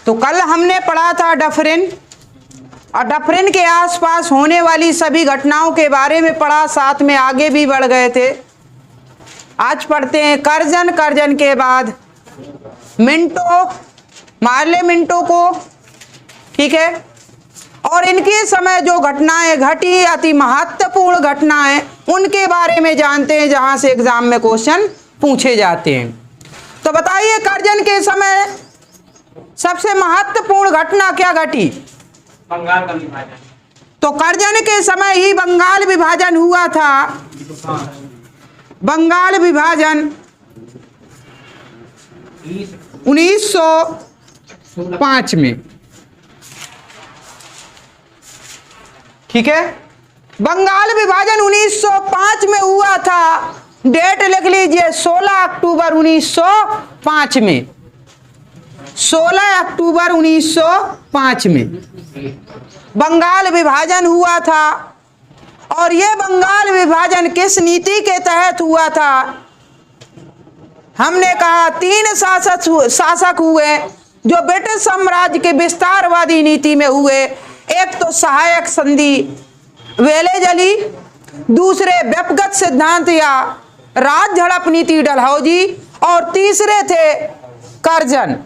तो कल हमने पढ़ा था डफरिन, और डफरिन के आसपास होने वाली सभी घटनाओं के बारे में पढ़ा, साथ में आगे भी बढ़ गए थे। आज पढ़ते हैं करजन। करजन के बाद मिंटो, मार्ले मिंटो को, ठीक है। और इनके समय जो घटनाएं घटी, अति महत्वपूर्ण घटनाएं, उनके बारे में जानते हैं, जहां से एग्जाम में क्वेश्चन पूछे जाते हैं। तो बताइए करजन के समय सबसे महत्वपूर्ण घटना क्या घटी? बंगाल का विभाजन। तो करजन के समय ही बंगाल विभाजन हुआ था। बंगाल विभाजन 1905 में, ठीक है। बंगाल विभाजन 1905 में हुआ था। डेट लिख लीजिए, 16 अक्टूबर 1905 में, 16 अक्टूबर 1905 में बंगाल विभाजन हुआ था। और यह बंगाल विभाजन किस नीति के तहत हुआ था? हमने कहा 3 शासक हुए जो ब्रिटिश साम्राज्य के विस्तारवादी नीति में हुए। एक तो सहायक संधि वेलेजली, दूसरे व्यक्तिगत सिद्धांत या राज झड़प नीति डलहौजी, और तीसरे थे करजन।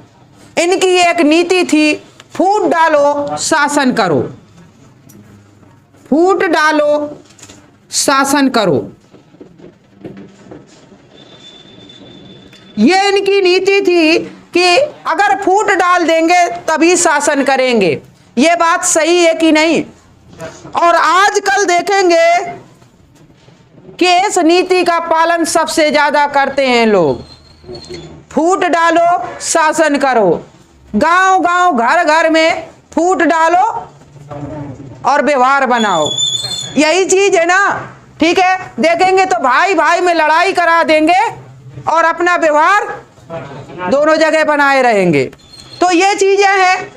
इनकी एक नीति थी, फूट डालो शासन करो, फूट डालो शासन करो। ये इनकी नीति थी कि अगर फूट डाल देंगे तभी शासन करेंगे। ये बात सही है कि नहीं? और आजकल देखेंगे कि इस नीति का पालन सबसे ज्यादा करते हैं लोग। फूट डालो शासन करो, गांव गांव घर घर में फूट डालो और व्यवहार बनाओ, यही चीज है ना, ठीक है। देखेंगे तो भाई भाई में लड़ाई करा देंगे और अपना व्यवहार दोनों जगह बनाए रहेंगे। तो ये चीजें हैं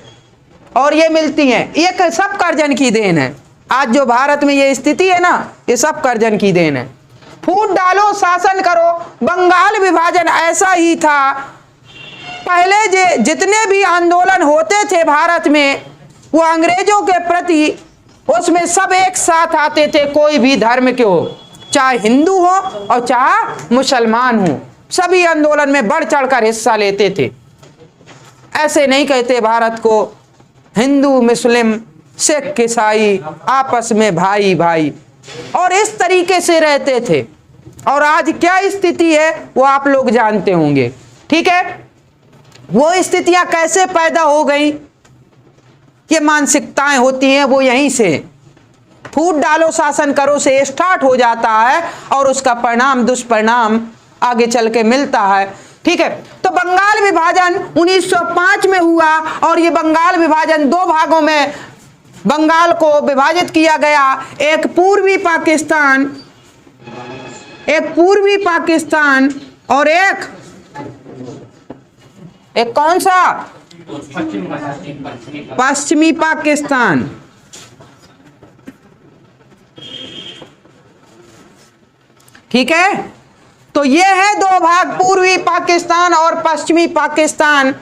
और ये मिलती हैं। ये सब करजन की देन है। आज जो भारत में ये स्थिति है ना, ये सब करजन की देन है। फूट डालो शासन करो। बंगाल विभाजन ऐसा ही था। पहले जितने भी आंदोलन होते थे भारत में, वो अंग्रेजों के प्रति, उसमें सब एक साथ आते थे, कोई भी धर्म के हो, चाहे हिंदू हो और चाहे मुसलमान हो, सभी आंदोलन में बढ़ चढ़कर हिस्सा लेते थे। ऐसे नहीं कहते भारत को हिंदू मुस्लिम सिख ईसाई आपस में भाई भाई, और इस तरीके से रहते थे। और आज क्या स्थिति है वो आप लोग जानते होंगे, ठीक है। वो स्थितियां कैसे पैदा हो गई, ये मानसिकताएं होती हैं, वो यहीं से फूट डालो शासन करो से स्टार्ट हो जाता है और उसका परिणाम दुष्परिणाम आगे चल के मिलता है, ठीक है। तो बंगाल विभाजन 1905 में हुआ और ये बंगाल विभाजन 2 भागों में बंगाल को विभाजित किया गया। एक पूर्वी पाकिस्तान और एक कौन सा? पश्चिमी पाकिस्तान। ठीक है, तो ये है 2 भाग, पूर्वी पाकिस्तान और पश्चिमी पाकिस्तान।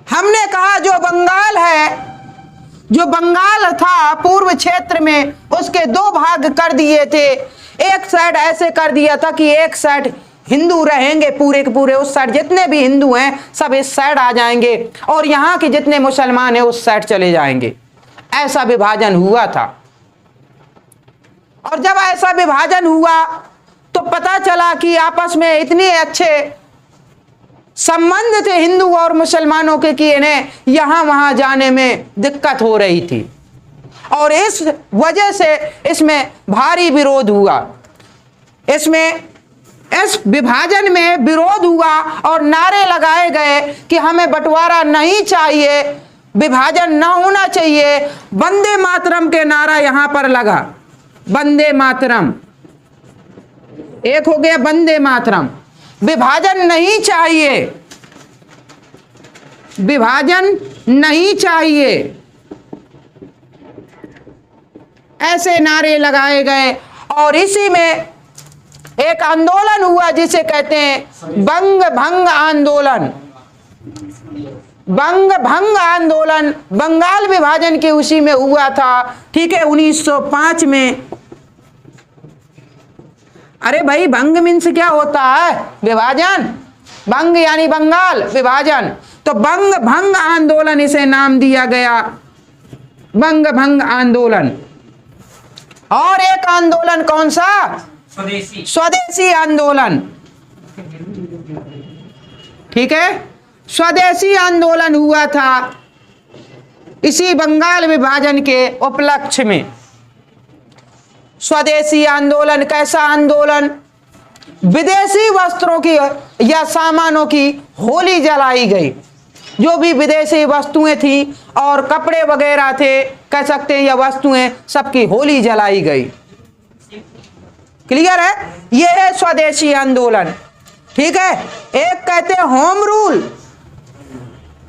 हमने कहा जो बंगाल था पूर्व क्षेत्र में, उसके 2 भाग कर दिए थे। एक साइड ऐसे कर दिया था कि एक साइड हिंदू रहेंगे पूरे के पूरे, उस साइड जितने भी हिंदू हैं सब इस साइड आ जाएंगे, और यहाँ के जितने मुसलमान हैं उस साइड चले जाएंगे। ऐसा विभाजन हुआ था। और जब ऐसा विभाजन हुआ तो पता चला कि आपस में इतने अच्छे संबंध थे हिंदू और मुसलमानों के कि इन्हें यहां वहां जाने में दिक्कत हो रही थी, और इस वजह से इसमें भारी विरोध हुआ। इस विभाजन में विरोध हुआ और नारे लगाए गए कि हमें बंटवारा नहीं चाहिए, विभाजन ना होना चाहिए। वंदे मातरम के नारा यहां पर लगा, वंदे मातरम, एक हो गया वंदे मातरम। विभाजन नहीं चाहिए, विभाजन नहीं चाहिए, ऐसे नारे लगाए गए। और इसी में एक आंदोलन हुआ जिसे कहते हैं बंग भंग आंदोलन। बंग भंग आंदोलन बंगाल विभाजन के उसी में हुआ था, ठीक है, 1905 में। अरे भाई भंग मीन्स क्या होता है? विभाजन। बंग यानी बंगाल, विभाजन, तो बंग भंग आंदोलन इसे नाम दिया गया, बंग भंग आंदोलन। और एक आंदोलन कौन सा? स्वदेशी। स्वदेशी आंदोलन, ठीक है, स्वदेशी आंदोलन हुआ था इसी बंगाल विभाजन के उपलक्ष्य में। स्वदेशी आंदोलन कैसा आंदोलन? विदेशी वस्त्रों की या सामानों की होली जलाई गई। जो भी विदेशी वस्तुएं थी और कपड़े वगैरह थे, कह सकते हैं, या वस्तुएं, सबकी होली जलाई गई। क्लियर है? यह है स्वदेशी आंदोलन, ठीक है। एक कहते हैं होम रूल,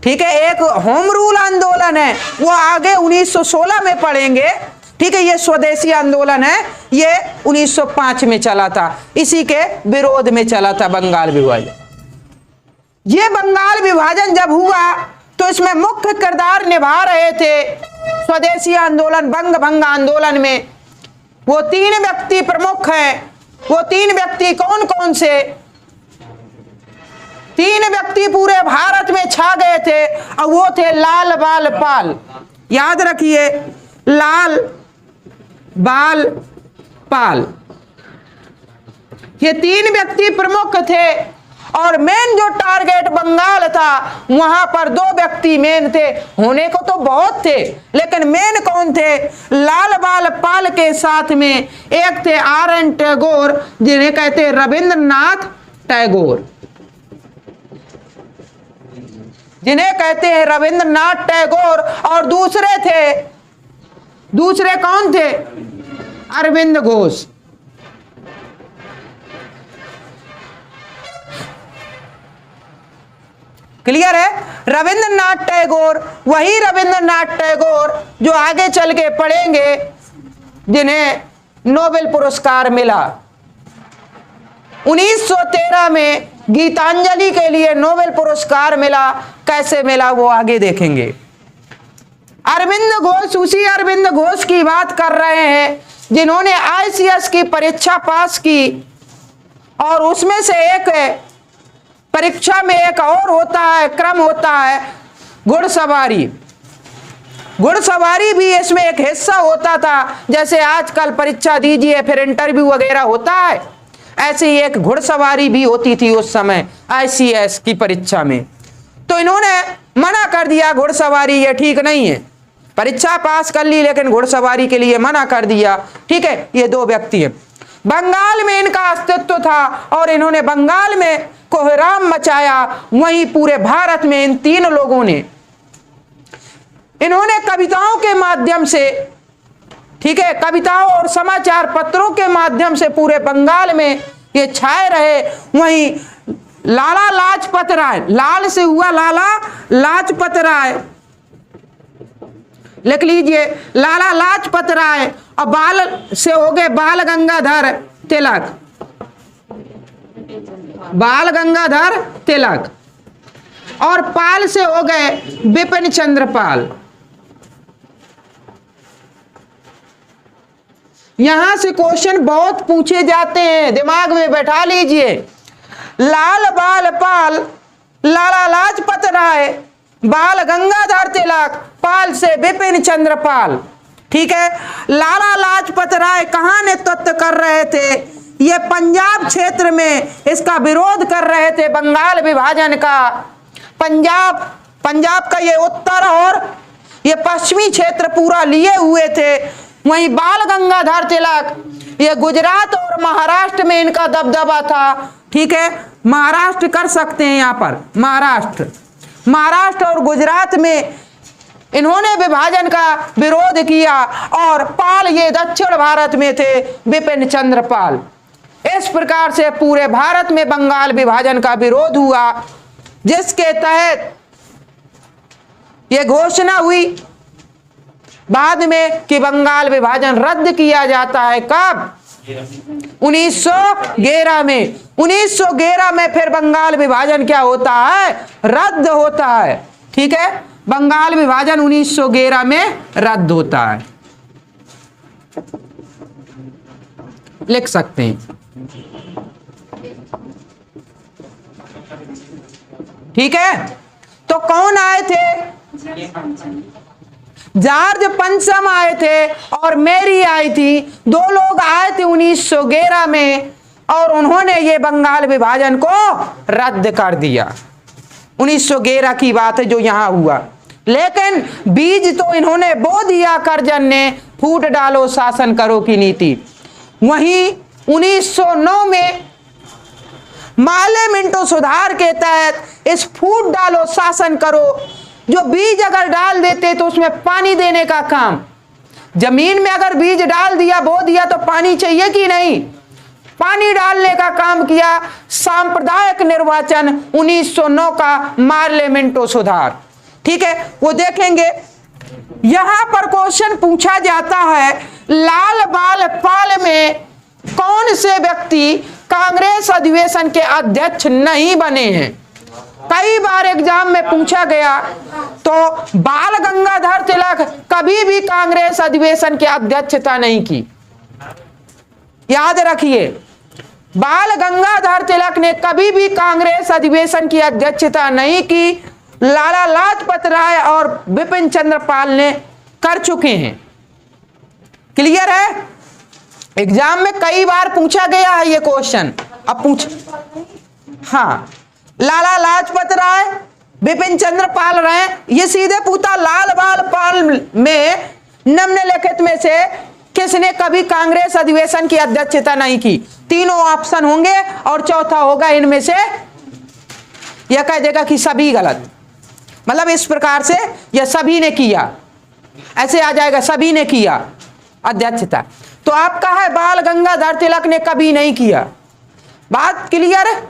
ठीक है, एक होम रूल आंदोलन है, वो आगे 1916 में पढ़ेंगे, ठीक है। ये स्वदेशी आंदोलन है, ये 1905 में चला था, इसी के विरोध में चला था बंगाल विभाजन। ये बंगाल विभाजन जब हुआ तो इसमें मुख्य किरदार निभा रहे थे स्वदेशी आंदोलन बंग भंग आंदोलन में वो 3 व्यक्ति प्रमुख हैं। वो 3 व्यक्ति कौन कौन से? 3 व्यक्ति पूरे भारत में छा गए थे और वो थे लाल बाल पाल। याद रखिए, लाल बाल पाल, ये 3 व्यक्ति प्रमुख थे। और मेन जो टारगेट बंगाल था, वहां पर 2 व्यक्ति मेन थे, होने को तो बहुत थे, लेकिन मेन कौन थे? लाल बाल पाल के साथ में एक थे R.N. टैगोर, जिन्हें कहते हैं रविंद्रनाथ टैगोर, जिन्हें कहते हैं रविंद्रनाथ टैगोर। और दूसरे कौन थे? अरविंद घोष। क्लियर है? रविंद्रनाथ टैगोर, वही रविंद्रनाथ टैगोर जो आगे चल के पढ़ेंगे, जिन्हें नोबेल पुरस्कार मिला 1913 में। गीतांजलि के लिए नोबेल पुरस्कार मिला, कैसे मिला वो आगे देखेंगे। अरविंद घोष, उसी अरविंद घोष की बात कर रहे हैं जिन्होंने ICS की परीक्षा पास की। और उसमें से एक परीक्षा में एक और होता है, क्रम होता है घुड़सवारी। घुड़सवारी भी इसमें एक हिस्सा होता था। जैसे आजकल परीक्षा दीजिए फिर इंटरव्यू वगैरह होता है, ऐसे ही एक घुड़सवारी भी होती थी उस समय ICS की परीक्षा में। तो इन्होंने मना कर दिया, घुड़सवारी ये ठीक नहीं है। परीक्षा पास कर ली लेकिन घुड़सवारी के लिए मना कर दिया, ठीक है। ये 2 व्यक्ति हैं। बंगाल में इनका अस्तित्व था और इन्होंने बंगाल में कोहराम मचाया। वहीं पूरे भारत में इन 3 लोगों ने, इन्होंने कविताओं के माध्यम से, ठीक है, कविताओं और समाचार पत्रों के माध्यम से पूरे बंगाल में ये छाए रहे। वहीं लाला लाजपत राय, लाल से हुआ लाला लाजपत राय, लिख लीजिए, लाला लाजपत राय। और बाल से हो गए बाल गंगाधर तिलक, बाल गंगाधर तिलक। और पाल से हो गए बिपिन चंद्र पाल। यहां से क्वेश्चन बहुत पूछे जाते हैं, दिमाग में बैठा लीजिए। लाल बाल पाल, लाला लाजपत राय, बाल गंगाधर तिलक, पाल से बिपिन चंद्र पाल, ठीक है। लाला लाजपत राय कहां नेतृत्व कर रहे थे? ये पंजाब क्षेत्र में इसका विरोध कर रहे थे, बंगाल विभाजन का। पंजाब का ये उत्तर और ये पश्चिमी क्षेत्र पूरा लिए हुए थे। वहीं बाल गंगाधर तिलक, ये गुजरात और महाराष्ट्र में इनका दबदबा था, ठीक है। महाराष्ट्र कर सकते हैं यहाँ पर, महाराष्ट्र और गुजरात में इन्होंने विभाजन का विरोध किया। और पाल ये दक्षिण भारत में थे, बिपिन चंद्र पाल। इस प्रकार से पूरे भारत में बंगाल विभाजन का विरोध हुआ, जिसके तहत यह घोषणा हुई बाद में कि बंगाल विभाजन रद्द किया जाता है। कब? 1911 में। 1911 में फिर बंगाल विभाजन क्या होता है? रद्द होता है, ठीक है, बंगाल विभाजन 1911 में रद्द होता है, लिख सकते हैं। ठीक है, तो कौन आए थे? जॉर्ज पंचम आए थे और मैरी आई थी। दो लोग आए थे 1911 में और उन्होंने ये बंगाल विभाजन को रद्द कर दिया। 1911 की बात है जो यहां हुआ, लेकिन बीज तो इन्होंने बो दिया करजन ने, फूट डालो शासन करो की नीति। वहीं 1909 में माले मिंटो सुधार के तहत इस फूट डालो शासन करो, जो बीज अगर डाल देते तो उसमें पानी देने का काम, जमीन में अगर बीज डाल दिया बो दिया तो पानी चाहिए कि नहीं, पानी डालने का काम किया। सांप्रदायिक निर्वाचन 1909 का मार्ले मिंटो सुधार। ठीक है, वो देखेंगे। यहां पर क्वेश्चन पूछा जाता है, लाल बाल पाल में कौन से व्यक्ति कांग्रेस अधिवेशन के अध्यक्ष नहीं बने हैं? कई बार एग्जाम में पूछा गया, तो बाल गंगाधर तिलक कभी भी कांग्रेस अधिवेशन की अध्यक्षता नहीं की। याद रखिए, बाल गंगाधर तिलक ने कभी भी कांग्रेस अधिवेशन की अध्यक्षता नहीं की। लाला लाजपत राय और बिपिन चंद्र पाल ने कर चुके हैं। क्लियर है? एग्जाम में कई बार पूछा गया है ये क्वेश्चन। अब पूछ, हाँ, लाला लाजपत राय, बिपिन चंद्र पाल रहे, ये सीधे पूछा लाल बाल पाल में निम्नलिखित में से किसने कभी कांग्रेस अधिवेशन की अध्यक्षता नहीं की? तीनों ऑप्शन होंगे और चौथा होगा इनमें से, यह कह देगा कि सभी गलत, मतलब इस प्रकार से यह सभी ने किया, ऐसे आ जाएगा सभी ने किया अध्यक्षता। तो आपका है बाल गंगाधर तिलक ने कभी नहीं किया। बात क्लियर है?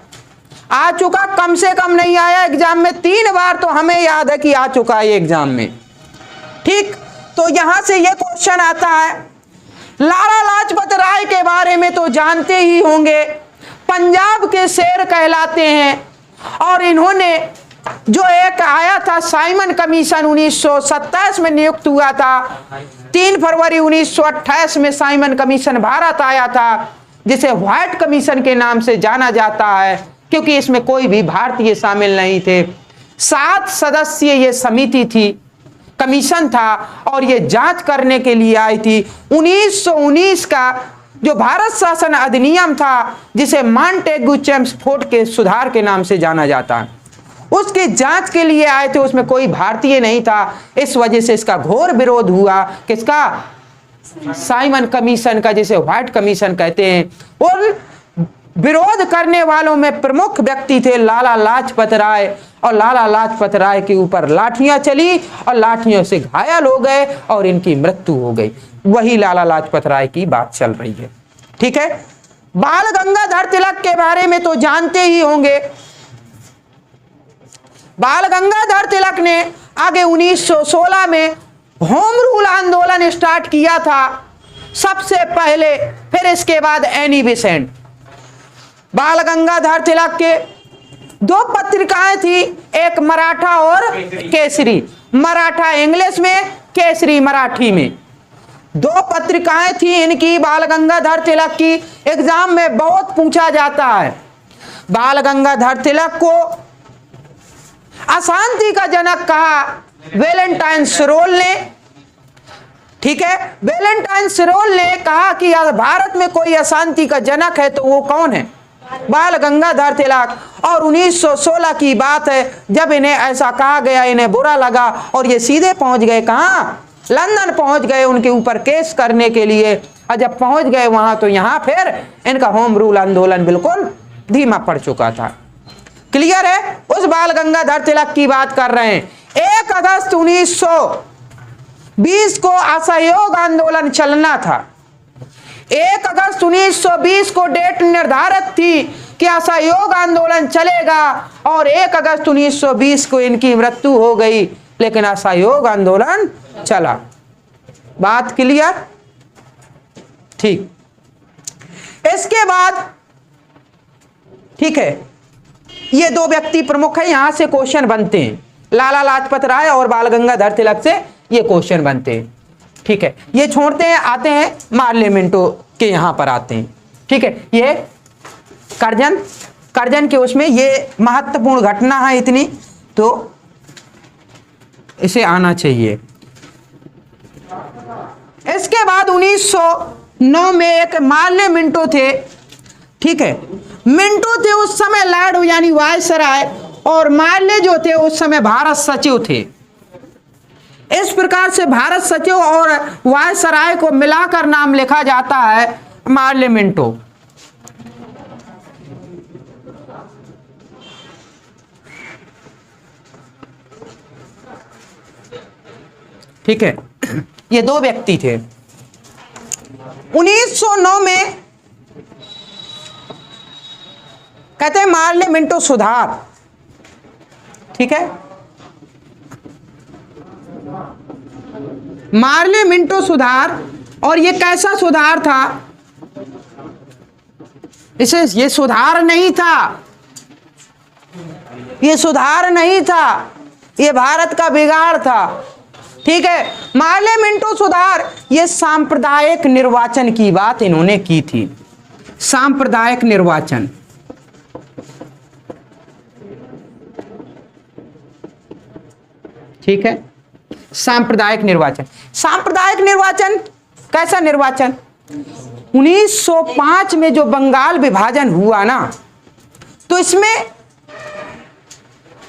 आ चुका, कम से कम नहीं आया एग्जाम में, 3 बार तो हमें याद है कि आ चुका है एग्जाम में। ठीक, तो यहां से ये क्वेश्चन आता है। लाला लाजपत राय के बारे में तो जानते ही होंगे, पंजाब के शेर कहलाते हैं और इन्होंने जो एक आया था साइमन कमीशन 1927 में नियुक्त हुआ था। 3 फरवरी 1928 में साइमन कमीशन भारत आया था, जिसे व्हाइट कमीशन के नाम से जाना जाता है, क्योंकि इसमें कोई भी भारतीय शामिल नहीं थे। 7 सदस्यीय ये समिति थी, कमीशन था, और ये जांच करने के लिए आई थी। 1919 का जो भारत शासन अधिनियम था, जिसे मॉन्टेग्यू चेम्सफोर्ड के सुधार के नाम से जाना जाता है, उसकी जांच के लिए आए थे। उसमें कोई भारतीय नहीं था, इस वजह से इसका घोर विरोध हुआ। किसका? साइमन कमीशन का, जिसे व्हाइट कमीशन कहते हैं। और विरोध करने वालों में प्रमुख व्यक्ति थे लाला लाजपत राय, और लाला लाजपत राय के ऊपर लाठियां चली और लाठियों से घायल हो गए और इनकी मृत्यु हो गई। वही लाला लाजपत राय की बात चल रही है। ठीक है, बाल गंगाधर तिलक के बारे में तो जानते ही होंगे। बाल गंगाधर तिलक ने आगे 1916 में होम रूल आंदोलन स्टार्ट किया था सबसे पहले, फिर इसके बाद एनी बेसेंट। बाल गंगाधर तिलक के 2 पत्रिकाएं थी, एक मराठा और केसरी। मराठा इंग्लिश में, केसरी मराठी में। 2 पत्रिकाएं थी इनकी, बाल गंगाधर तिलक की। एग्जाम में बहुत पूछा जाता है। बाल गंगाधर तिलक को अशांति का जनक कहा वैलेंटाइन सिरोल ने। ठीक है, वैलेंटाइन सिरोल ने कहा कि भारत में कोई अशांति का जनक है तो वो कौन है? बाल गंगाधर तिलक। और 1916 की बात है, जब इन्हें ऐसा कहा गया, इन्हें बुरा लगा और ये सीधे पहुंच गए कहाँ? लंदन पहुंच गए उनके ऊपर केस करने के लिए। और जब पहुंच गए वहां, तो यहां फिर इनका होम रूल आंदोलन बिल्कुल धीमा पड़ चुका था। क्लियर है? उस बाल गंगाधर तिलक की बात कर रहे हैं। 1 अगस्त 1920 को असहयोग आंदोलन चलना था। 1 अगस्त 1920 को डेट निर्धारित थी कि असहयोग आंदोलन चलेगा, और 1 अगस्त 1920 को इनकी मृत्यु हो गई, लेकिन असहयोग आंदोलन चला। बात क्लियर? ठीक, इसके बाद ठीक है, ये 2 व्यक्ति प्रमुख है, यहां से क्वेश्चन बनते हैं। लाला लाजपत राय और बाल गंगाधर तिलक से ये क्वेश्चन बनते हैं। ठीक है, ये छोड़ते हैं, आते हैं मार्ले मिंटो के यहां पर आते हैं। ठीक है, ये करजन के उसमें ये महत्वपूर्ण घटना है इतनी, तो इसे आना चाहिए। इसके बाद 1909 में एक मार्ले मिंटो थे। ठीक है, मिंटो थे उस समय लॉर्ड यानी वायसराय, और मार्ले जो थे उस समय भारत सचिव थे। इस प्रकार से भारत सचिव और वायसराय को मिलाकर नाम लिखा जाता है मार्ले मिंटो। ठीक है, ये दो व्यक्ति थे। 1909 में कहते हैं मार्ले मिंटो सुधार। ठीक है, मार्ले मिंटो सुधार, और ये कैसा सुधार था? ये सुधार नहीं था, ये सुधार नहीं था, ये भारत का बिगाड़ था। ठीक है, मार्ले मिंटो सुधार, ये सांप्रदायिक निर्वाचन की बात इन्होंने की थी। सांप्रदायिक निर्वाचन, ठीक है, सांप्रदायिक निर्वाचन। सांप्रदायिक निर्वाचन कैसा निर्वाचन? 1905 में जो बंगाल विभाजन हुआ ना, तो इसमें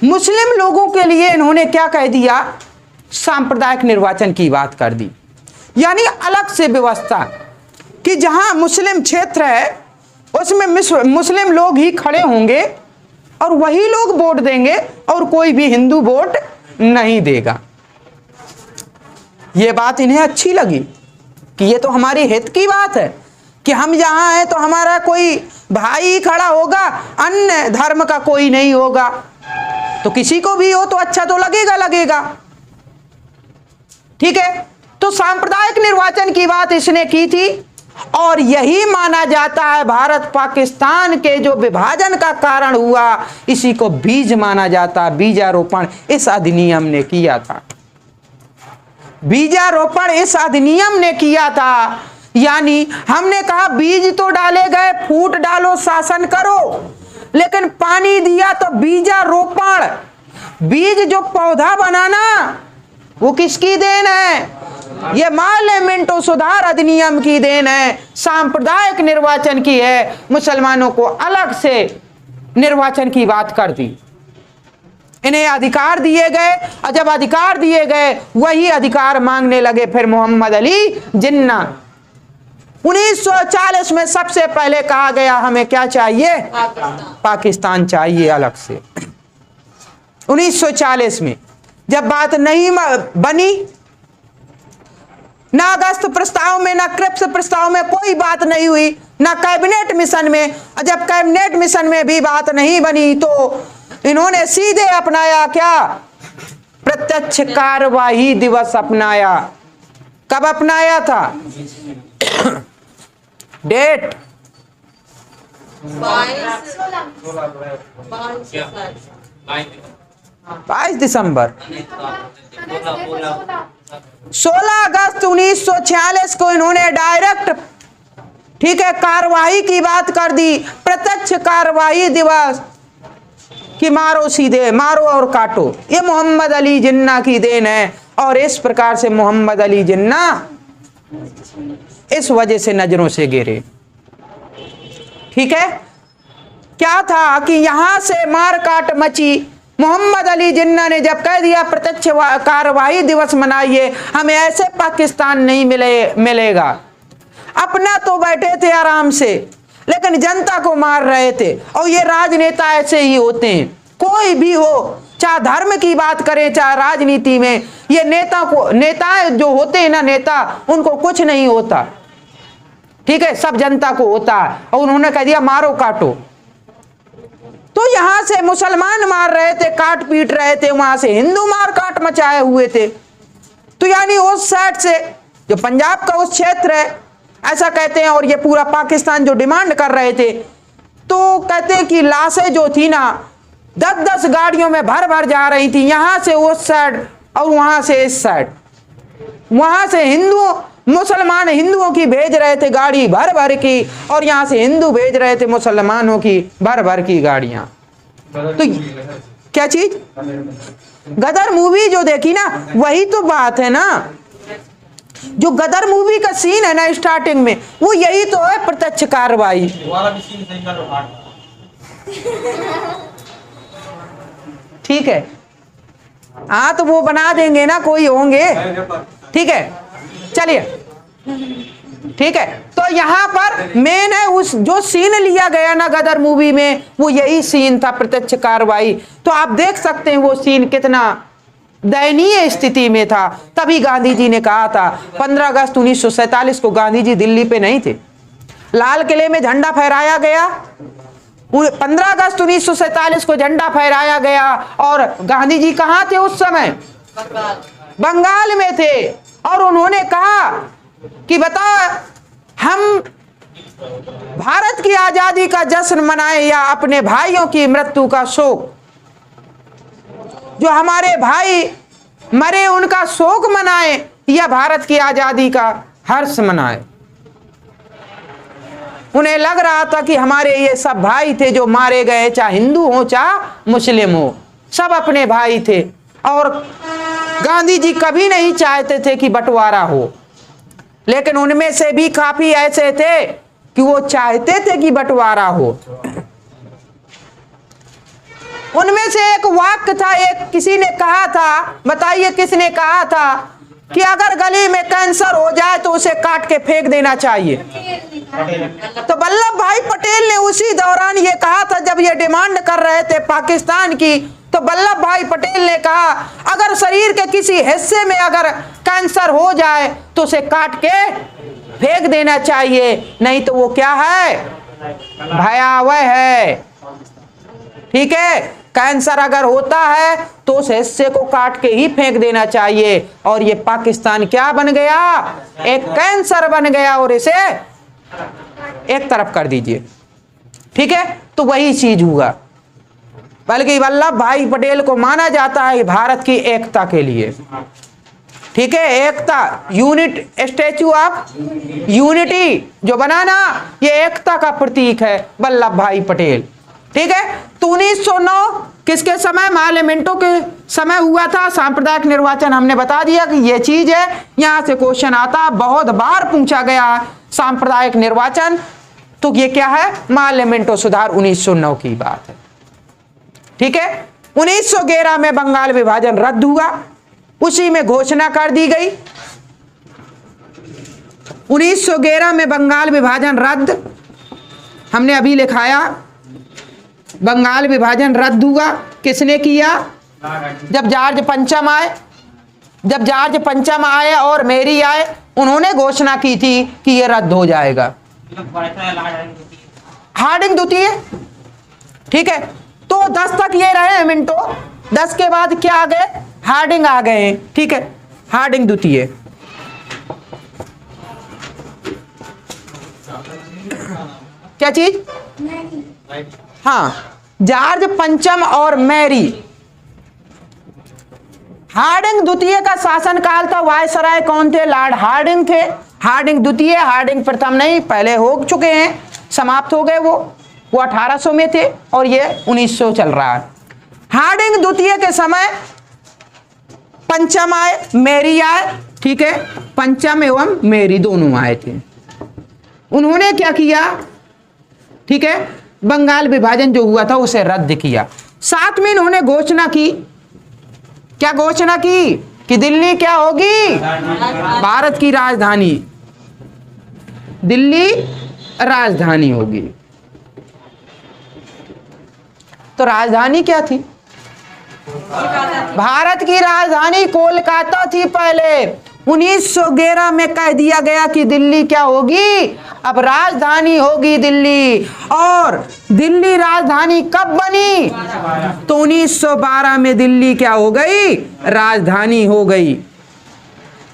मुस्लिम लोगों के लिए इन्होंने क्या कह दिया? सांप्रदायिक निर्वाचन की बात कर दी, यानी अलग से व्यवस्था कि जहां मुस्लिम क्षेत्र है उसमें मुस्लिम लोग ही खड़े होंगे और वही लोग वोट देंगे और कोई भी हिंदू वोट नहीं देगा। ये बात इन्हें अच्छी लगी कि ये तो हमारी हित की बात है कि हम जहां हैं तो हमारा कोई भाई खड़ा होगा, अन्य धर्म का कोई नहीं होगा। तो किसी को भी हो तो अच्छा तो लगेगा। ठीक है, तो सांप्रदायिक निर्वाचन की बात इसने की थी, और यही माना जाता है भारत पाकिस्तान के जो विभाजन का कारण हुआ, इसी को बीज माना जाता। बीजारोपण इस अधिनियम ने किया था, बीजारोपण इस अधिनियम ने किया था। यानी हमने कहा बीज तो डाले गए, फूट डालो शासन करो, लेकिन पानी दिया तो बीजारोपण, बीज जो पौधा बनाना, वो किसकी देन है? ये मार्ले मिंटो सुधार अधिनियम की देन है, सांप्रदायिक निर्वाचन की है। मुसलमानों को अलग से निर्वाचन की बात कर दी, इन्हें अधिकार दिए गए, और जब अधिकार दिए गए वही अधिकार मांगने लगे फिर मोहम्मद अली जिन्ना। 1940 में सबसे पहले कहा गया हमें क्या चाहिए? पाकिस्तान चाहिए अलग से। 1940 में जब बात नहीं बनी, ना अगस्त प्रस्ताव में, ना क्रिप्स प्रस्ताव में कोई बात नहीं हुई, ना कैबिनेट मिशन में, और जब कैबिनेट मिशन में भी बात नहीं बनी तो इन्होंने सीधे अपनाया क्या? प्रत्यक्ष कार्यवाही दिवस अपनाया। कब अपनाया था? डेट 22 दिसंबर। 16 अगस्त 1946 को इन्होंने डायरेक्ट, ठीक है, कार्यवाही की बात कर दी। प्रत्यक्ष कार्यवाही दिवस कि मारो सीधे, मारो और काटो, ये मोहम्मद अली जिन्ना की देन है। और इस प्रकार से मोहम्मद अली जिन्ना इस वजह से नजरों से गिरे। ठीक है, क्या था कि यहां से मार काट मची। मोहम्मद अली जिन्ना ने जब कह दिया प्रत्यक्ष कार्यवाही दिवस मनाइए, हमें ऐसे पाकिस्तान नहीं मिलेगा। अपना तो बैठे थे आराम से, लेकिन जनता को मार रहे थे। और ये राजनेता ऐसे ही होते हैं, कोई भी हो, चाहे धर्म की बात करें चाहे राजनीति में, ये नेता जो होते हैं ना, नेता, उनको कुछ नहीं होता। ठीक है, सब जनता को होता है। और उन्होंने कह दिया मारो काटो, तो यहां से मुसलमान मार रहे थे, काट पीट रहे थे, वहां से हिंदू मार काट मचाए हुए थे। तो यानी उस साइड से जो पंजाब का उस क्षेत्र है, ऐसा कहते हैं, और ये पूरा पाकिस्तान जो डिमांड कर रहे थे, तो कहते हैं कि लाशें जो थी ना, 10-10 गाड़ियों में भर भर जा रही थी, यहां से उस साइड और वहां से इस साइड। वहां से मुसलमान हिंदुओं की भेज रहे थे गाड़ी भर भर की, और यहां से हिंदू भेज रहे थे मुसलमानों की भर भर की गाड़ियां। तो क्या चीज? गदर मूवी जो देखी ना, वही तो बात है ना। जो गदर मूवी का सीन है ना स्टार्टिंग में, वो यही तो है प्रत्यक्ष कार्रवाई। ठीक है, हाँ तो वो बना देंगे ना, कोई होंगे। ठीक है, चलिए ठीक है। तो यहाँ पर मेन है उस जो सीन लिया गया ना गदर मूवी में, वो यही सीन था, प्रत्यक्ष कार्रवाई। तो आप देख सकते हैं वो सीन कितना दयनीय स्थिति में था। तभी गांधी जी ने कहा था, 15 अगस्त 1947 को गांधी जी दिल्ली पे नहीं थे, लाल किले में झंडा फहराया गया। 15 अगस्त 1947 को झंडा फहराया गया, और गांधी जी कहाँ थे उस समय? बंगाल में थे। और उन्होंने कहा कि बताओ, हम भारत की आजादी का जश्न मनाएं या अपने भाइयों की मृत्यु का शोक? जो हमारे भाई मरे उनका शोक मनाएं या भारत की आजादी का हर्ष मनाएं? उन्हें लग रहा था कि हमारे ये सब भाई थे जो मारे गए, चाहे हिंदू हो चाहे मुस्लिम हो, सब अपने भाई थे। और गांधी जी कभी नहीं चाहते थे कि बंटवारा हो, लेकिन उनमें से भी काफी ऐसे थे कि वो चाहते थे कि बंटवारा हो। उनमें से एक वाक्य था, एक किसी ने कहा था, बताइए किसने कहा था कि अगर गले में कैंसर हो जाए तो उसे काट के फेंक देना चाहिए? तो वल्लभ भाई पटेल ने उसी दौरान ये कहा था, जब ये डिमांड कर रहे थे पाकिस्तान की, तो वल्लभ भाई पटेल ने कहा अगर शरीर के किसी हिस्से में अगर कैंसर हो जाए तो उसे काट के फेंक देना चाहिए, नहीं तो वो क्या है? भयावह है। ठीक है, कैंसर अगर होता है तो उस हिस्से को काट के ही फेंक देना चाहिए। और ये पाकिस्तान क्या बन गया? एक कैंसर बन गया, और इसे एक तरफ कर दीजिए। ठीक है, तो वही चीज हुआ। बल्कि वल्लभ भाई पटेल को माना जाता है भारत की एकता के लिए। ठीक है, एकता, यूनिट, स्टैचू ऑफ यूनिटी जो बनाना, ये एकता का प्रतीक है वल्लभ भाई पटेल। ठीक है, तो 1909 किसके समय? माले मिंटो के समय हुआ था सांप्रदायिक निर्वाचन। हमने बता दिया कि ये चीज है, यहां से क्वेश्चन आता, बहुत बार पूछा गया सांप्रदायिक निर्वाचन। तो ये क्या है? माले मिंटो सुधार 1909 की बात है। ठीक है, 1911 में बंगाल विभाजन रद्द हुआ, उसी में घोषणा कर दी गई। 1911 में बंगाल विभाजन रद्द, हमने अभी लिखाया, बंगाल विभाजन रद्द हुआ। किसने किया? जब जॉर्ज पंचम आए, जब जॉर्ज पंचम आए और मेरी आए, उन्होंने घोषणा की थी कि यह रद्द हो जाएगा। हार्डिंग द्वितीय। ठीक है, तो 10 तक ये रहे मिंटो, 10 के बाद क्या आ गए? हार्डिंग आ गए। ठीक है, हार्डिंग द्वितीय। क्या चीज? हाँ, जॉर्ज पंचम और मैरी। हार्डिंग द्वितीय का शासनकाल था। वायसराय कौन थे? लॉर्ड हार्डिंग थे। हार्डिंग द्वितीय, हार्डिंग प्रथम नहीं, पहले हो चुके हैं, समाप्त हो गए। वो 1800 में थे और ये 1900 चल रहा है। हार्डिंग द्वितीय के समय पंचम आए, मैरी आए। ठीक है, पंचम एवं मैरी दोनों आए थे। उन्होंने क्या किया? ठीक है, बंगाल विभाजन जो हुआ था उसे रद्द किया। साथ में इन्होंने घोषणा की, क्या घोषणा की? कि दिल्ली क्या होगी? भारत की राजधानी, दिल्ली राजधानी होगी। तो राजधानी क्या थी? भारत की राजधानी कोलकाता थी पहले। 1911 में कह दिया गया कि दिल्ली क्या होगी? अब राजधानी होगी दिल्ली। और दिल्ली राजधानी कब बनी? तो 1912 में दिल्ली क्या हो गई? राजधानी हो गई।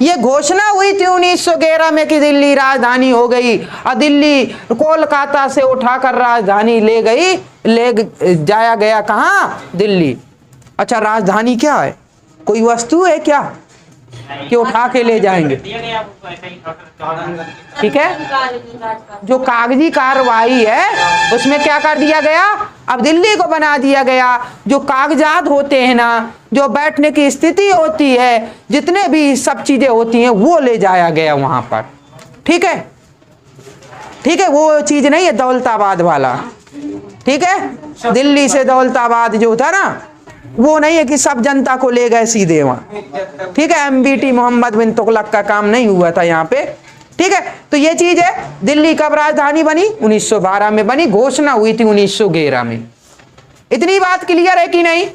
ये घोषणा हुई थी 1911 में कि दिल्ली राजधानी हो गई, और दिल्ली कोलकाता से उठाकर राजधानी ले गई ले जाया गया कहाँ? दिल्ली। अच्छा, राजधानी क्या है? कोई वस्तु है क्या कि उठा के ले जाएंगे? ठीक है, जो कागजी कार्रवाई है उसमें क्या कर दिया गया? अब दिल्ली को बना दिया गया। जो कागजात होते हैं ना, जो बैठने की स्थिति होती है, जितने भी सब चीजें होती हैं, वो ले जाया गया वहां पर। ठीक है, ठीक है, वो चीज नहीं है दौलताबाद वाला। ठीक है, दिल्ली से दौलताबाद जो था ना, वो नहीं है कि सब जनता को ले गए सीधे वहां। ठीक है, MBT मोहम्मद बिन तुगलक का काम नहीं हुआ था यहाँ पे। ठीक है, तो ये चीज है। दिल्ली कब राजधानी बनी? 1912 में बनी। घोषणा हुई थी 1911 में। इतनी बात क्लियर है कि नहीं?